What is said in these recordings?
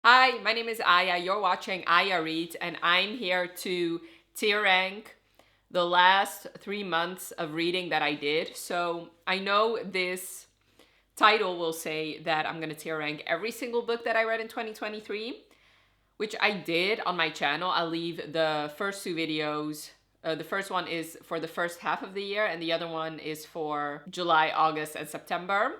Hi, my name is Aya. You're watching Aya Reads, and I'm here to tier rank the last 3 months of reading that I did. So I know this title will say that I'm going to tier rank every single book that I read in 2023, which I did on my channel. I'll leave the first two videos. The first one is for the first half of the year, and the other one is for July, August, and September.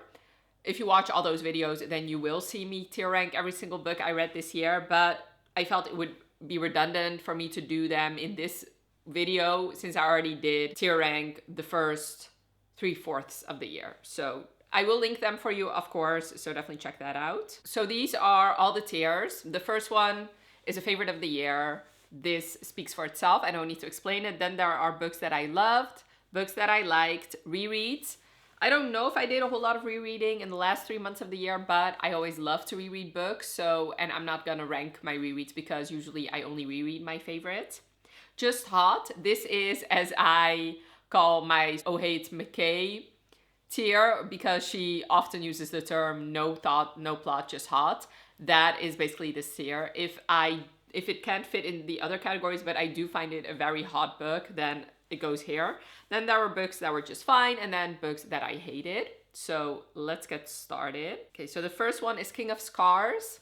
If you watch all those videos, then you will see me tier rank every single book I read this year, but I felt it would be redundant for me to do them in this video since I already did tier rank the first 3/4 of the year. So I will link them for you, of course, so definitely check that out. So these are all the tiers. The first one is a favorite of the year. This speaks for itself. I don't need to explain it. Then there are books that I loved, books that I liked, rereads. I don't know if I did a whole lot of rereading in the last 3 months of the year, but I always love to reread books. So, and I'm not gonna rank my rereads because usually I only reread my favorites. Just Hot. This is, as I call my Oh Hey It's McKay tier, because she often uses the term no thought, no plot, just hot. That is basically this tier. If it can't fit in the other categories, but I do find it a very hot book, then it goes here. Then there were books that were just fine, and then books that I hated. So let's get started. Okay, so the first one is King of Scars.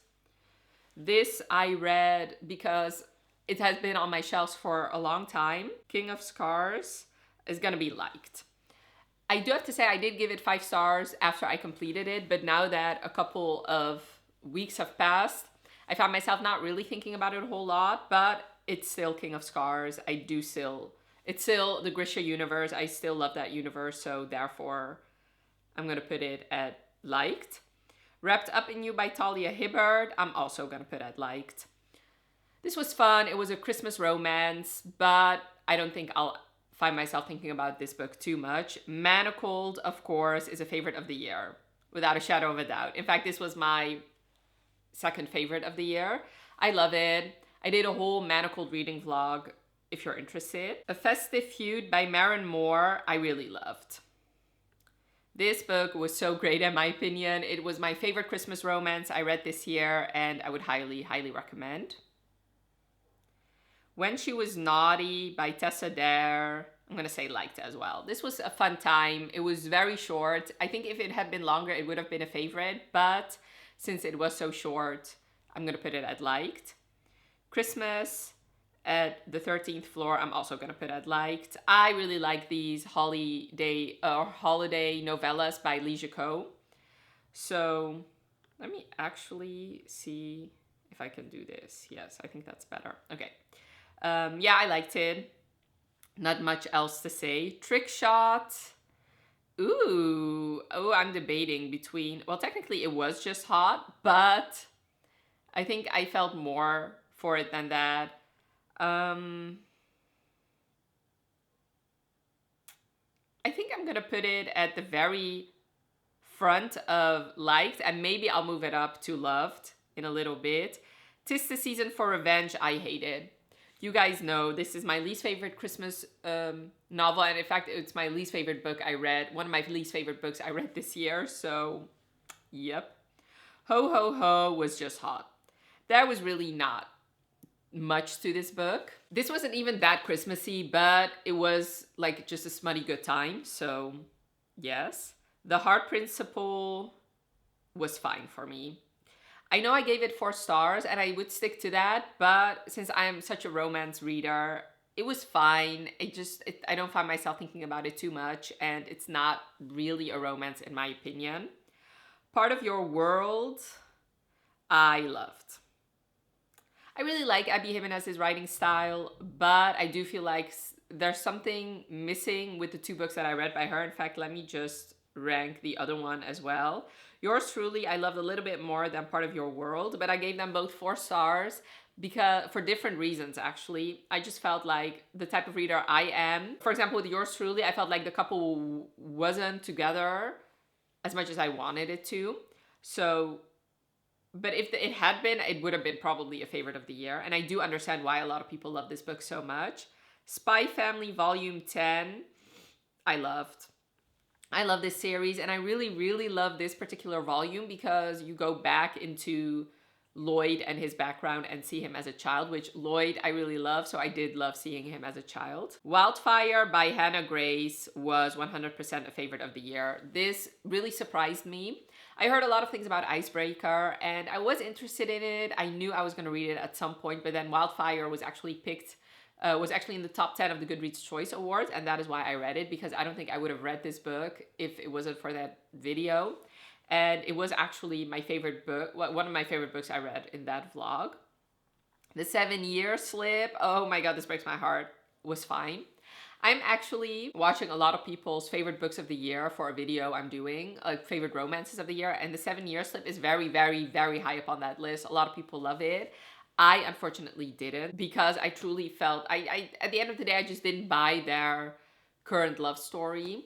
This I read because it has been on my shelves for a long time. King of Scars is gonna be liked. I do have to say I did give it 5 stars after I completed it, but now that a couple of weeks have passed, I found myself not really thinking about it a whole lot, but it's still King of Scars. It's still the Grisha universe. I still love that universe, so therefore I'm gonna put it at liked. Wrapped Up in You by Talia Hibbert, I'm also gonna put at liked. This was fun. It was a Christmas romance, but I don't think I'll find myself thinking about this book too much. Manacled, of course, is a favorite of the year, without a shadow of a doubt. In fact, this was my second favorite of the year. I love it. I did a whole Manacled reading vlog if you're interested. A Festive Feud by Maren Moore, I really loved. This book was so great in my opinion. It was my favorite Christmas romance I read this year, and I would highly, highly recommend. When She Was Naughty by Tessa Dare, I'm gonna say liked as well. This was a fun time. It was very short. I think if it had been longer, it would have been a favorite, but since it was so short, I'm gonna put it at liked. Christmas at the 13th Floor, I'm also gonna put at liked. I really like these holiday novellas by Lee Ko. So let me actually see if I can do this. Yes, I think that's better. Okay. Yeah, I liked it. Not much else to say. Trick Shot. Ooh. Oh, I'm debating between. Well, technically it was just hot, but I think I felt more for it than that. I think I'm gonna put it at the very front of liked, and maybe I'll move it up to loved in a little bit. 'Tis the Season for Revenge, I hated. You guys know this is my least favorite Christmas novel, and in fact, it's my least favorite book I read. One of my least favorite books I read this year, so yep. Ho Ho Ho was just hot. There was really not much to this book. This wasn't even that Christmassy, but it was like just a smutty good time, so yes. The Heart Principle was fine for me. I know I gave it 4 stars and I would stick to that, but since I am such a romance reader, it was fine. I don't find myself thinking about it too much, and it's not really a romance in my opinion. Part of Your World, I loved. I really like Abby Jimenez's writing style, but I do feel like there's something missing with the two books that I read by her. In fact, let me just rank the other one as well. Yours Truly, I loved a little bit more than Part of Your World, but I gave them both 4 stars because for different reasons, actually. I just felt like the type of reader I am. For example, with Yours Truly, I felt like the couple wasn't together as much as I wanted it to. So, but if it had been, it would have been probably a favorite of the year. And I do understand why a lot of people love this book so much. Spy Family Volume 10, I loved. I love this series, and I really, really love this particular volume because you go back into Lloyd and his background and see him as a child, which Lloyd I really love, so I did love seeing him as a child. Wildfire by Hannah Grace was 100% a favorite of the year. This really surprised me. I heard a lot of things about Icebreaker and I was interested in it. I knew I was going to read it at some point, but then Wildfire was actually picked, was actually in the top 10 of the Goodreads Choice Awards, and that is why I read it, because I don't think I would have read this book if it wasn't for that video. And it was actually my favorite book, one of my favorite books I read in that vlog. The 7-Year Slip, oh my god, this breaks my heart, was fine. I'm actually watching a lot of people's favorite books of the year for a video I'm doing, like favorite romances of the year, and the 7-Year Slip is very, very, very high up on that list. A lot of people love it. I unfortunately didn't, because I truly felt, I at the end of the day, I just didn't buy their current love story.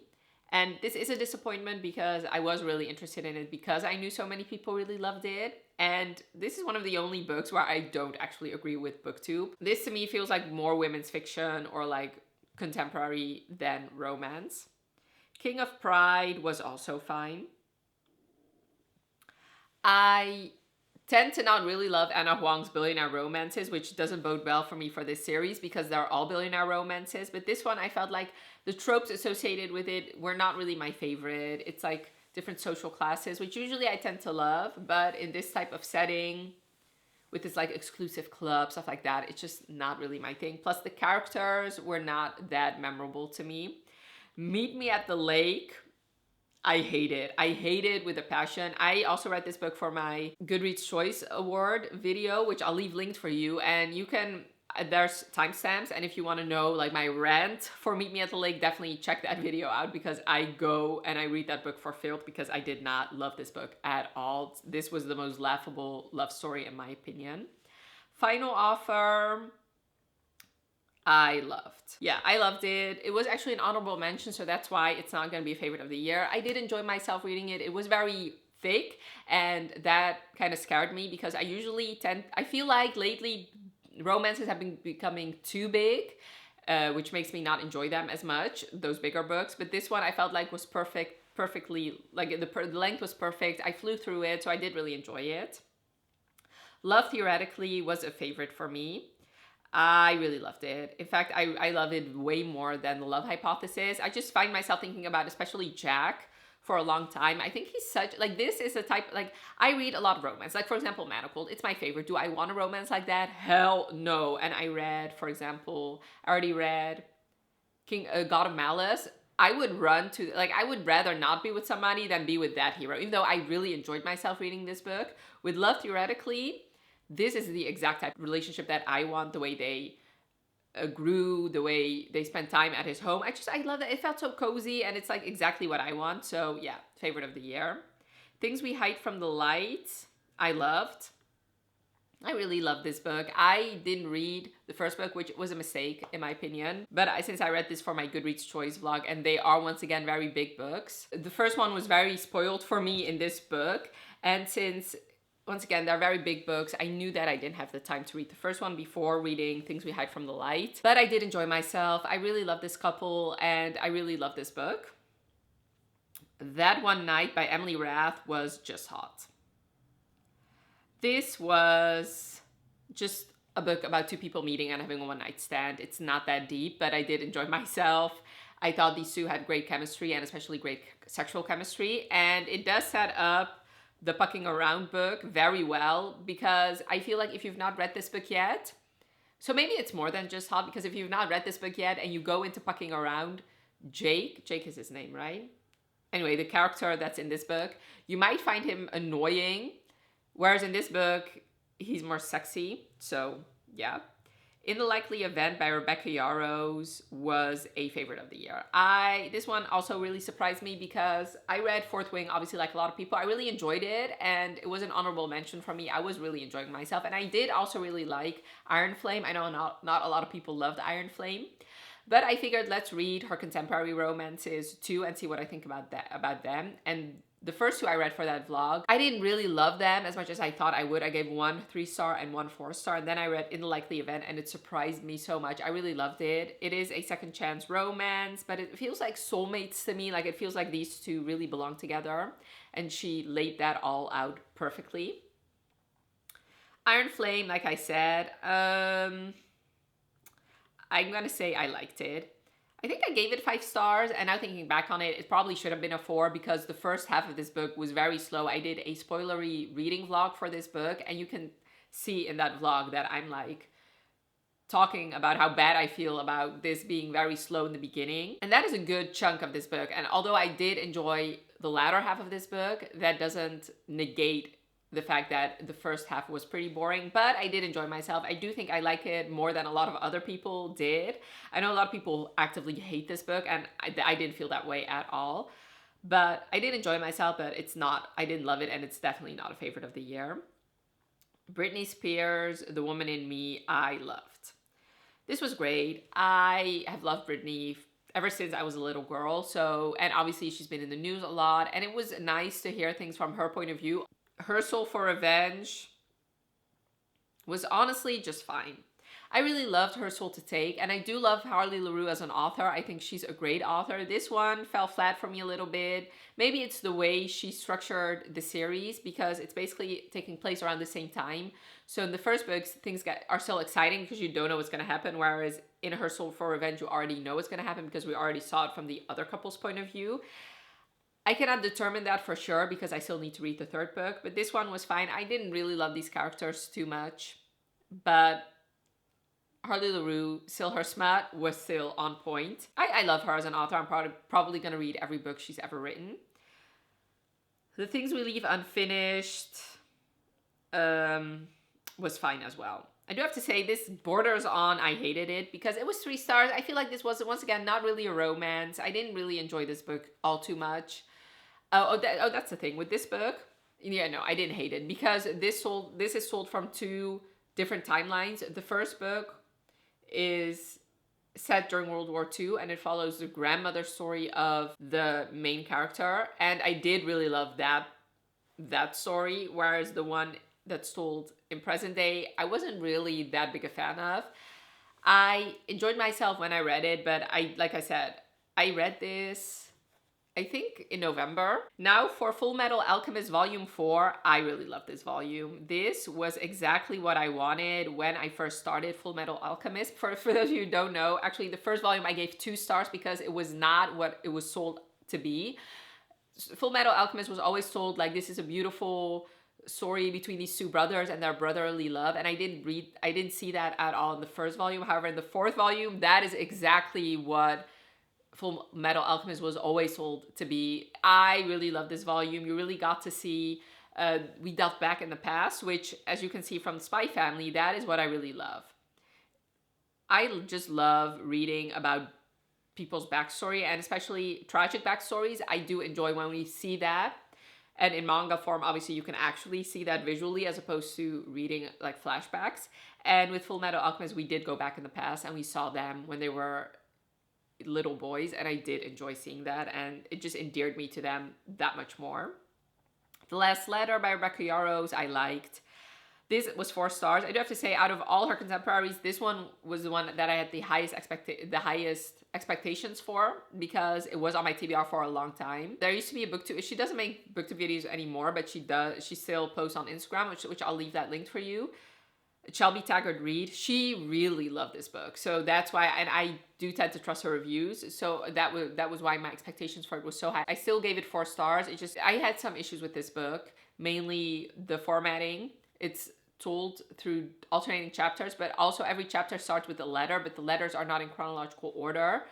And this is a disappointment because I was really interested in it because I knew so many people really loved it. And this is one of the only books where I don't actually agree with BookTube. This to me feels like more women's fiction or like contemporary than romance. King of Pride was also fine. I tend to not really love Anna Huang's billionaire romances, which doesn't bode well for me for this series because they're all billionaire romances. But this one, I felt like the tropes associated with it were not really my favorite. It's like different social classes, which usually I tend to love. But in this type of setting, with this like exclusive club, stuff like that, it's just not really my thing. Plus the characters were not that memorable to me. Meet Me at the Lake, I hate it. I hate it with a passion. I also read this book for my Goodreads Choice Award video, which I'll leave linked for you. And you can, there's timestamps. And if you want to know like my rant for Meet Me at the Lake, definitely check that video out because I go and I read that book for filth because I did not love this book at all. This was the most laughable love story in my opinion. Final Offer, I loved. Yeah, I loved it. It was actually an honorable mention, so that's why it's not going to be a favorite of the year. I did enjoy myself reading it. It was very thick, and that kind of scared me because I feel like lately romances have been becoming too big, which makes me not enjoy them as much, those bigger books. But this one I felt like was perfectly, like the length was perfect. I flew through it, so I did really enjoy it. Love Theoretically was a favorite for me. I really loved it. In fact, I love it way more than The Love Hypothesis. I just find myself thinking about especially Jack for a long time. I think he's such, like, this is a type, like, I read a lot of romance. Like, for example, Manacled, it's my favorite. Do I want a romance like that? Hell no. And I read, for example, I already read God of Malice. I would run to, like, I would rather not be with somebody than be with that hero, even though I really enjoyed myself reading this book. With Love Theoretically, this is the exact type of relationship that I want, the way they grew, the way they spent time at his home. I love that. It felt so cozy and it's like exactly what I want. So yeah, favorite of the year. Things We Hide from the Light, I loved. I really loved this book. I didn't read the first book, which was a mistake in my opinion. But since I read this for my Goodreads Choice vlog, and they are once again very big books. The first one was very spoiled for me in this book. And since once again, they're very big books, I knew that I didn't have the time to read the first one before reading Things We Hide from the Light. But I did enjoy myself. I really love this couple and I really love this book. That One Night by Emily Rath was just hot. This was just a book about two people meeting and having a one-night stand. It's not that deep, but I did enjoy myself. I thought these two had great chemistry and especially great sexual chemistry. And it does set up the Pucking Around book very well because I feel like if you've not read this book yet, so maybe it's more than just hot, because if you've not read this book yet and you go into Pucking Around, Jake is his name, right? Anyway, the character that's in this book, you might find him annoying, whereas in this book, he's more sexy. So yeah. In the Likely Event by Rebecca Yarros was a favorite of the year. This one also really surprised me because I read Fourth Wing, obviously like a lot of people. I really enjoyed it and it was an honorable mention for me. I was really enjoying myself. And I did also really like Iron Flame. I know not a lot of people loved Iron Flame. But I figured let's read her contemporary romances too and see what I think about them. And the first two I read for that vlog, I didn't really love them as much as I thought I would. I gave one 3-star and one 4-star. And then I read In the Likely Event and it surprised me so much. I really loved it. It is a second chance romance, but it feels like soulmates to me. Like it feels like these two really belong together. And she laid that all out perfectly. Iron Flame, like I said, I'm gonna say I liked it. I think I gave it 5 stars, and now thinking back on it, it probably should have been a 4 because the first half of this book was very slow. I did a spoilery reading vlog for this book, and you can see in that vlog that I'm like talking about how bad I feel about this being very slow in the beginning. And that is a good chunk of this book. And although I did enjoy the latter half of this book, that doesn't negate the fact that the first half was pretty boring, but I did enjoy myself. I do think I like it more than a lot of other people did. I know a lot of people actively hate this book, and I didn't feel that way at all. But I did enjoy myself, but it's not, I didn't love it, and it's definitely not a favorite of the year. Britney Spears, The Woman in Me, I loved. This was great. I have loved Britney ever since I was a little girl. So, and obviously she's been in the news a lot, and it was nice to hear things from her point of view. Her Soul for Revenge was honestly just fine. I really loved Her Soul to Take, and I do love Harley LaRue as an author. I think she's a great author. This one fell flat for me a little bit. Maybe it's the way she structured the series, because it's basically taking place around the same time. So in the first books, things are still exciting because you don't know what's going to happen, whereas in Her Soul for Revenge, you already know what's going to happen because we already saw it from the other couple's point of view. I cannot determine that for sure because I still need to read the third book, but this one was fine. I didn't really love these characters too much, but Harley LaRue, still her smut, was still on point. I love her as an author. I'm probably going to read every book she's ever written. The Things We Leave Unfinished was fine as well. I do have to say this borders on I hated it because it was 3 stars. I feel like this was, once again, not really a romance. I didn't really enjoy this book all too much. That's the thing with this book. Yeah, no, I didn't hate it because this is sold from 2 different timelines. The first book is set during World War II, and it follows the grandmother story of the main character, and I did really love that story, whereas the one that's told in present day, I wasn't really that big a fan of. I enjoyed myself when I read it, but like I said, I read this I think in November. Now for Full Metal Alchemist Volume 4, I really love this volume. This was exactly what I wanted when I first started Full Metal Alchemist. For those of you who don't know, actually the first volume I gave 2 stars because it was not what it was sold to be. Full Metal Alchemist was always told like this is a beautiful story between these 2 brothers and their brotherly love, and I didn't see that at all in the first volume. However, in the 4th volume, that is exactly what Full Metal Alchemist was always told to be. I really love this volume. You really got to see we delved back in the past, which, as you can see from the Spy Family, that is what I really love. I just love reading about people's backstory, and especially tragic backstories. I do enjoy when we see that. And in manga form, obviously, you can actually see that visually as opposed to reading like flashbacks. And with Full Metal Alchemist, we did go back in the past and we saw them when they were little boys, and I did enjoy seeing that, and it just endeared me to them that much more. The Last Letter by Rebecca Yarros, I liked. This was 4 stars. I do have to say, out of all her contemporaries, this one was the one that I had the highest expectations for because it was on my TBR for a long time. There used to be a booktube. She doesn't make booktube videos anymore, but she still posts on Instagram, which I'll leave that linked for you. Shelby Taggart Reid, she really loved this book, so that's why, and I do tend to trust her reviews, so that was why my expectations for it was so high. I still gave it 4 stars. It just, I had some issues with this book, mainly the formatting. It's told through alternating chapters, but also every chapter starts with a letter, but the letters are not in chronological order,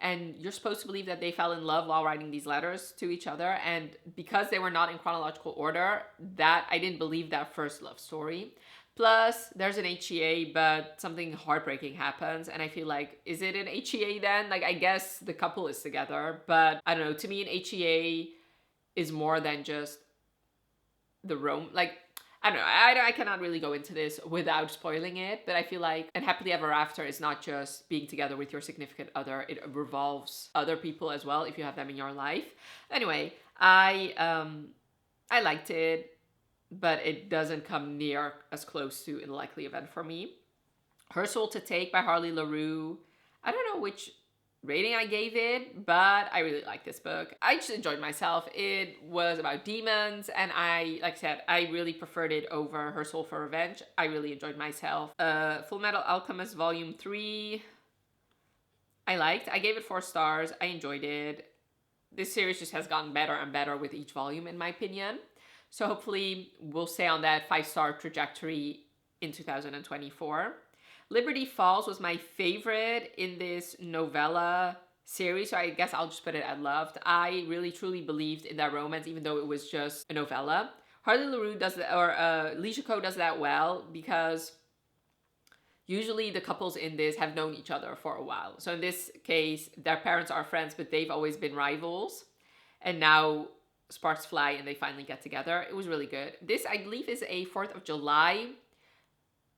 and you're supposed to believe that they fell in love while writing these letters to each other, and because they were not in chronological order, that I didn't believe that first love story. Plus, there's an HEA, but something heartbreaking happens, and I feel like, is it an HEA then? Like, I guess the couple is together, but I don't know, to me an HEA is more than just the like, I don't know, I cannot really go into this without spoiling it, but I feel like an happily ever after is not just being together with your significant other, it revolves other people as well if you have them in your life. Anyway, I liked it, but it doesn't come near as close to Unlikely Event for me. Her Soul to Take by Harley LaRue. I don't know which rating I gave it, but I really like this book. I just enjoyed myself. It was about demons, and like I said, I really preferred it over Her Soul for Revenge. I really enjoyed myself. Full Metal Alchemist Volume 3, I liked. I gave it 4 stars. I enjoyed it. This series just has gotten better and better with each volume, in my opinion. So hopefully we'll stay on that 5-star trajectory in 2024. Liberty Falls was my favorite in this novella series, so I guess I'll just put it at loved. I really truly believed in that romance, even though it was just a novella. Harley LaRue does that, or Alicia Coe does that well, because usually the couples in this have known each other for a while. So in this case, their parents are friends, but they've always been rivals. And now sparks fly and they finally get together. It was really good. This, I believe, is a 4th of July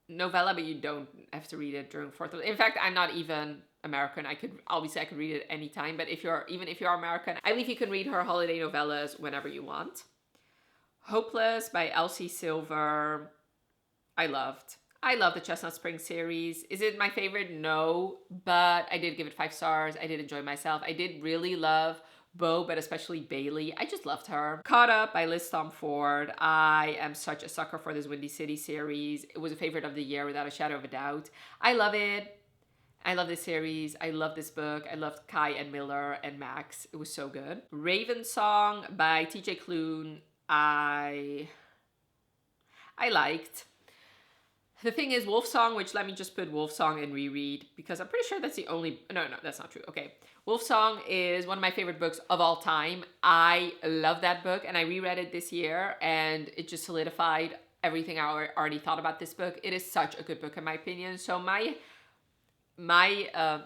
novella, but you don't have to read it during 4th of... In fact, I'm not even American. I could read it anytime, but even if you're American, I believe you can read her holiday novellas whenever you want. Hopeless by Elsie Silver, I loved. I love the Chestnut Spring series. Is it my favorite? No, but I did give it 5 stars. I did enjoy myself. I did really love Bo, but especially Bailey. I just loved her. Caught Up by Liz Stomford. I am such a sucker for this Windy City series. It was a favorite of the year without a shadow of a doubt. I love it. I love this series. I love this book. I loved Kai and Miller and Max. It was so good. Raven Song by TJ Klune. I liked. The thing is, Wolfsong, which let me just put Wolfsong and reread, because I'm pretty sure that's the only... No, that's not true. Okay. Wolfsong is one of my favorite books of all time. I love that book, and I reread it this year, and it just solidified everything I already thought about this book. It is such a good book, in my opinion. So my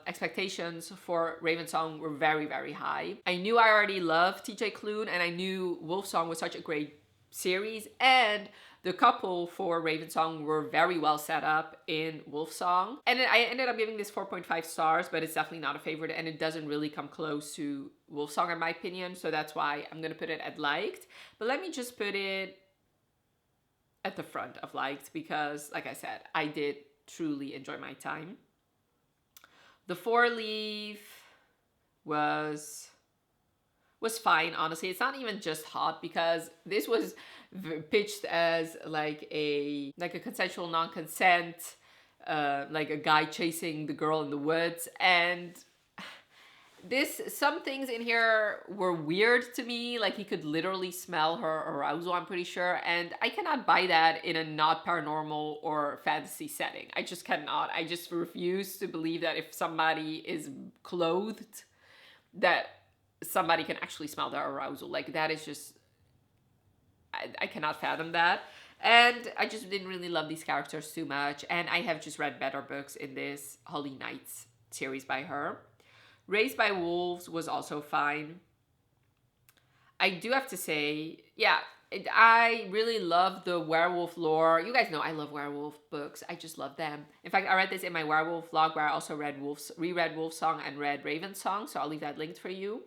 expectations for Ravensong were very, very high. I knew I already loved TJ Klune, and I knew Wolfsong was such a great series, and the couple for Ravensong were very well set up in Wolfsong. And I ended up giving this 4.5 stars, but it's definitely not a favorite, and it doesn't really come close to Wolfsong in my opinion, so that's why I'm gonna put it at liked. But let me just put it at the front of liked, because like I said, I did truly enjoy my time. The Four Leaf was fine, honestly. It's not even just hot, because this was pitched as like a consensual non-consent, like a guy chasing the girl in the woods, and some things in here were weird to me. Like, he could literally smell her arousal, I'm pretty sure, and I cannot buy that in a not paranormal or fantasy setting. I just cannot. I just refuse to believe that if somebody is clothed, that somebody can actually smell their arousal. Like, that is just... I cannot fathom that. And I just didn't really love these characters too much. And I have just read better books in this Holy Knights series by her. Raised by Wolves was also fine. I do have to say, yeah, I really love the werewolf lore. You guys know I love werewolf books. I just love them. In fact, I read this in my werewolf vlog, where I also reread Wolfsong and read Ravensong. So I'll leave that linked for you.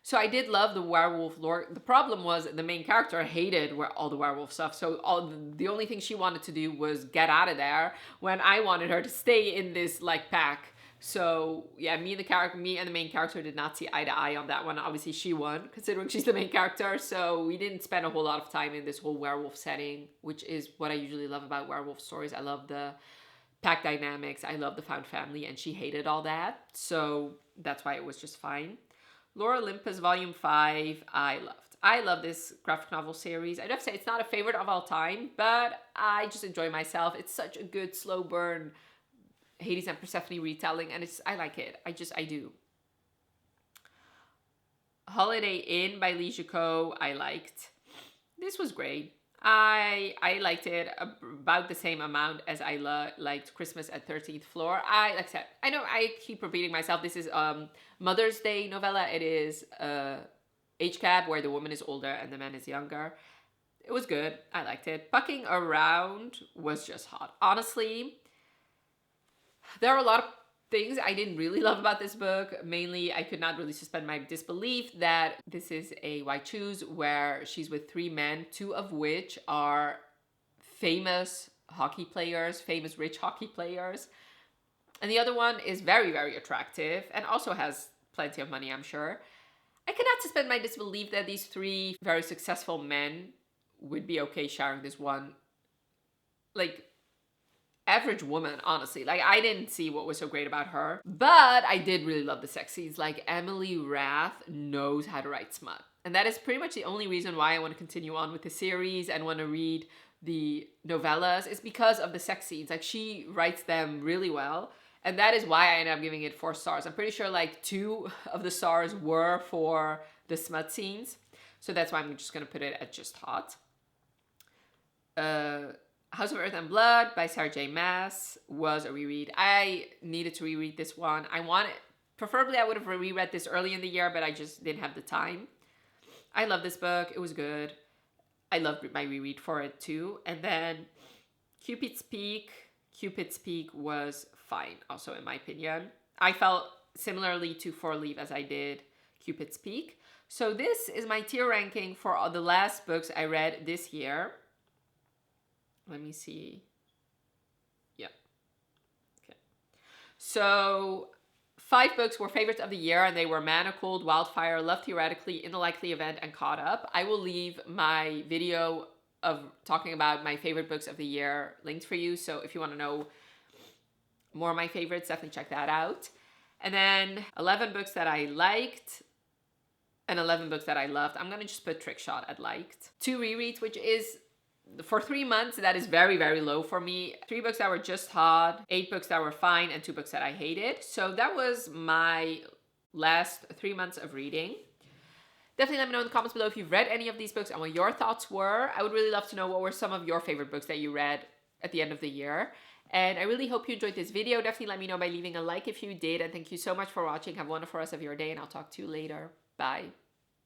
So I did love the werewolf lore. The problem was the main character hated all the werewolf stuff. So the only thing she wanted to do was get out of there, when I wanted her to stay in this like pack. So yeah, me and the main character did not see eye to eye on that one. Obviously she won, considering she's the main character. So we didn't spend a whole lot of time in this whole werewolf setting, which is what I usually love about werewolf stories. I love the pack dynamics. I love the found family, and she hated all that. So that's why it was just fine. Lore Olympus Volume 5, I loved. I love this graphic novel series. I'd have to say it's not a favorite of all time, but I just enjoy myself. It's such a good slow burn Hades and Persephone retelling, and I like it. I do. Holiday Inn by Alicia Coe, I liked. This was great. I liked it about the same amount as I liked Christmas at 13th Floor. Like I said, I know I keep repeating myself. This is Mother's Day novella. It is age gap where the woman is older and the man is younger. It was good. I liked it. Pucking Around was just hot. Honestly, there are a lot of things I didn't really love about this book. Mainly, I could not really suspend my disbelief that this is a Why Choose, where she's with 3 men, 2 of which are famous hockey players, famous rich hockey players. And the other one is very, very attractive and also has plenty of money, I'm sure. I cannot suspend my disbelief that these three very successful men would be okay sharing this one, like, average woman, honestly. Like, I didn't see what was so great about her, but I did really love the sex scenes. Like, Emily Rath knows how to write smut. And that is pretty much the only reason why I want to continue on with the series and want to read the novellas, is because of the sex scenes. Like, she writes them really well. And that is why I ended up giving it 4 stars. I'm pretty sure like 2 of the stars were for the smut scenes. So that's why I'm just going to put it at just hot. House of Earth and Blood by Sarah J. Maas was a reread. I needed to reread this one. Preferably I would have reread this early in the year, but I just didn't have the time. I love this book. It was good. I loved my reread for it too. And then Cupid's Peak. Cupid's Peak was fine, also in my opinion. I felt similarly to Four Leaf as I did Cupid's Peak. So this is my tier ranking for all the last books I read this year. Let me see. Yep. Okay. So 5 books were favorites of the year, and they were Manacled, Wildfire, Love Theoretically, In the Likely Event, and Caught Up. I will leave my video of talking about my favorite books of the year linked for you. So if you want to know more of my favorites, definitely check that out. And then 11 books that I liked and 11 books that I loved. I'm going to just put Trick Shot at liked. 2 rereads, which is, for 3 months, that is very, very low for me. 3 books that were just hot, 8 books that were fine, and 2 books that I hated. So that was my last 3 months of reading. Definitely let me know in the comments below if you've read any of these books and what your thoughts were. I would really love to know what were some of your favorite books that you read at the end of the year. And I really hope you enjoyed this video. Definitely let me know by leaving a like if you did. And thank you so much for watching. Have a wonderful rest of your day, and I'll talk to you later. Bye.